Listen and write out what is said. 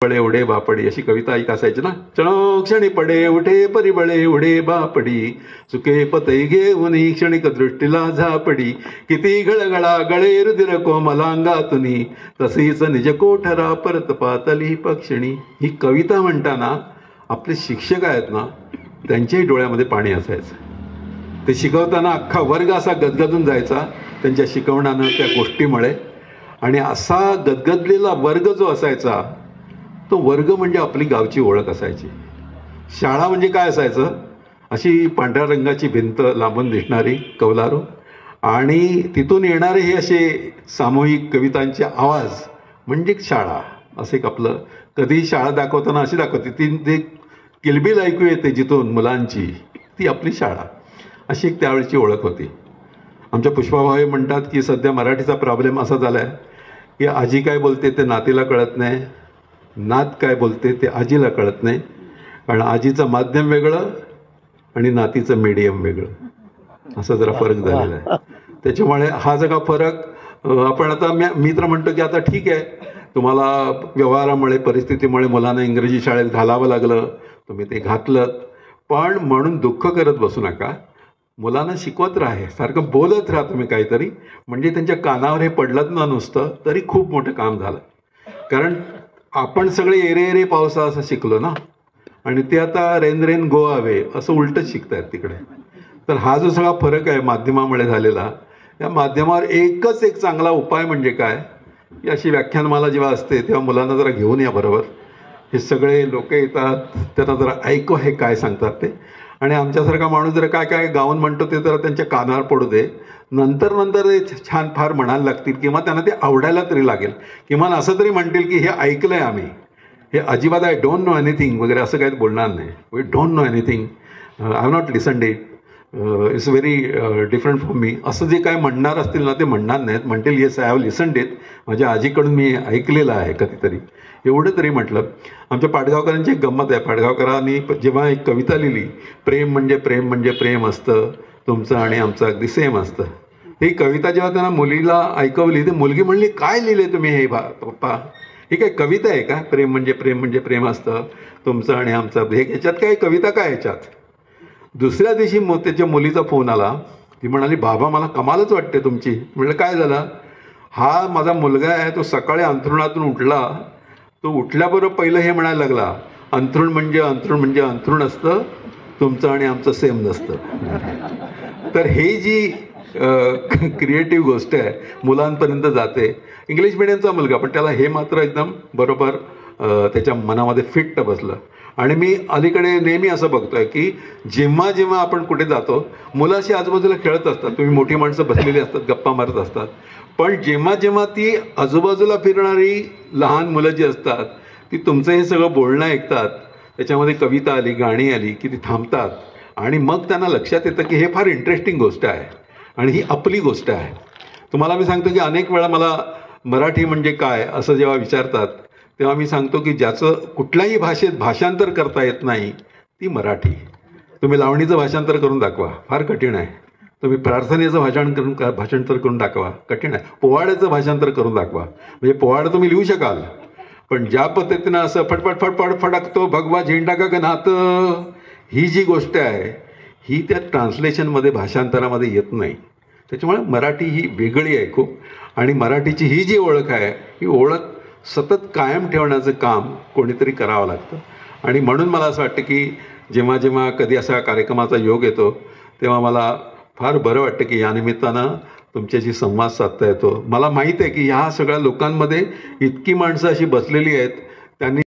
बळे उडे बापडी अशी कविता ऐक असायची ना. क्षणी पडे उठे परिबळे उडे बापडी, चुके पतई घेऊन क्षणिक दृष्टीला झापडी, किती घळघळा गळे रुधिर कोमलांगातुनी, तशीच निज कोठरा परत पातली पक्षिणी. ही कविता म्हणताना आपले शिक्षक आहेत ना, त्यांच्याही डोळ्यामध्ये पाणी असायचं. ते शिकवताना अख्खा वर्ग असा गदगदून जायचा त्यांच्या शिकवण्यानं, त्या गोष्टीमुळे. आणि असा गदगदलेला वर्ग जो असायचा तो वर्ग म्हणजे आपली गावची ओळख असायची. शाळा म्हणजे काय असायचं, अशी पांढऱ्या रंगाची भिंत लांबून दिसणारी कौलारू, आणि तिथून येणारे हे असे सामूहिक कवितांचे आवाज म्हणजे शाळा. असं एक आपलं, कधी शाळा दाखवताना अशी दाखवते ती जे किलबिल ऐकू येते जिथून मुलांची, ती आपली शाळा. अशी एक त्यावेळची ओळख होती. आमच्या पुष्पाभाई म्हणतात की सध्या मराठीचा प्रॉब्लेम असा झाला आहे की आजी काय बोलते ते नातीला कळत नाही, नात काय बोलते ते आजीला कळत नाही, कारण आजीचं माध्यम वेगळं आणि नातीचं मीडियम वेगळं, असा जरा फरक झालेला आहे. त्याच्यामुळे हा सगळा फरक आपण आता मी तर म्हणतो की आता ठीक आहे, तुम्हाला व्यवहारामुळे परिस्थितीमुळे मुलांना इंग्रजी शाळेत घालावं लागलं, तुम्ही ते घातलं, पण म्हणून दुःख करत बसू नका. मुलांना शिकवत राहा, सारखं बोलत राहा तुम्ही काहीतरी, म्हणजे त्यांच्या कानावर हे पडलं ना नुसतं तरी खूप मोठं काम झालं. कारण आपण सगळे एरे एरे पावसा असं शिकलो ना, आणि ते आता रेन रेन गो अवे असं उलटं शिकतायत तिकडे. तर हा जो सगळा फरक आहे माध्यमामुळे झालेला, या माध्यमावर एकच एक चांगला उपाय म्हणजे काय, की अशी व्याख्यानमाला जेव्हा असते तेव्हा मुलांना जरा घेऊन या बरोबर. हे सगळे लोक येतात, त्यांना जरा ऐकू हे काय सांगतात ते, आणि आमच्यासारखा माणूस जर काय काय गाऊन म्हणतो ते जरा त्यांच्या कानावर पडू दे. नंतर ते छान फार म्हणायला लागतील, किंवा त्यांना ते आवडायला तरी लागेल, किंवा असं तरी म्हणतील की हे ऐकलंय आम्ही, हे अजिबात आय डोंट नो एनिथिंग वगैरे असं काही बोलणार नाही. We don't know anything, I have not listened it, it's very different from me, असं जे काय म्हणणार असतील ना ते म्हणणार नाहीत. म्हणतील yes I have listened it, माझ्या आजीकडून मी ऐकलेलं आहे कधीतरी, एवढं तरी म्हटलं. आमच्या पाडगावकरांची एक गंमत आहे. पाडगावकरांनी जेव्हा एक कविता लिहिली, प्रेम म्हणजे प्रेम असतं, तुमचं आणि आमचं अगदी सेम असतं, ही कविता जेव्हा त्यांना मुलीला ऐकवली तर मुलगी म्हणली, काय लिहिले तुम्ही हे पप्पा, ही काय कविता आहे का, प्रेम म्हणजे प्रेम असतं, तुमचं आणि आमचं, हे ह्याच्यात काय कविता काय ह्याच्यात. दुसऱ्या दिवशी त्याच्या मुलीचा फोन आला, ती म्हणाली, बाबा मला कमालच वाटते तुमची. म्हटलं काय झालं. हा माझा मुलगा आहे, तो सकाळी अंथरुणातून उठला, तो उठल्याबरोबर पहिलं हे म्हणायला लागला, अंथरुण म्हणजे अंथरुण असतं, तुमचं आणि आमचं सेम नसतं. तर हे जी क्रिएटिव्ह गोष्ट आहे मुलांपर्यंत जाते. इंग्लिश मिडियमचा मुलगा, पण त्याला हे मात्र एकदम बरोबर त्याच्या मनामध्ये फिट्ट बसलं. आणि मी अलीकडे नेहमी असं बघतोय की जेव्हा जेव्हा आपण कुठे जातो, मुलं अशी आजूबाजूला खेळत असतात, तुम्ही मोठी माणसं बसलेली असतात, गप्पा मारत असतात, पण जेव्हा जेव्हा ती आजूबाजूला फिरणारी लहान मुलं जी असतात ती तुमचं हे सगळं बोलणं ऐकतात, त्याच्यामध्ये कविता आली, गाणी आली की ती थांबतात, आणि मग त्यांना लक्षात येतं की हे फार इंटरेस्टिंग गोष्ट आहे आणि ही आपली गोष्ट आहे. तुम्हाला मी सांगतो की अनेक वेळा मला मराठी म्हणजे काय असं जेव्हा विचारतात तेव्हा मी सांगतो की ज्याचं कुठल्याही भाषेत भाषांतर करता येत नाही ती मराठी. तुम्ही लावणीचं भाषांतर करून दाखवा, फार कठीण आहे. तुम्ही प्रार्थनेचं भाषांतर करून दाखवा, कठीण आहे. पोवाड्याचं भाषांतर करून दाखवा, म्हणजे पोवाडं तुम्ही लिहू शकाल, पण ज्या पद्धतीनं असं फटफट फडकतो भगवा झेंडा गगनात, ही जी गोष्ट आहे ही त्या ट्रान्सलेशनमध्ये भाषांतरामध्ये येत नाही. त्याच्यामुळे मराठी ही वेगळी आहे खूप, आणि मराठीची ही जी ओळख आहे ही ओळख सतत कायम ठेवण्याचं काम कोणीतरी करावं लागतं. आणि म्हणून मला असं वाटतं की जेव्हा जेव्हा कधी असा कार्यक्रमाचा योग येतो तेव्हा मला फार बरं वाटतं की या निमित्तानं तुमच्याशी संवाद साधता येतो. मला माहीत आहे की ह्या सगळ्या लोकांमध्ये इतकी माणसं अशी बसलेली आहेत, त्यांनी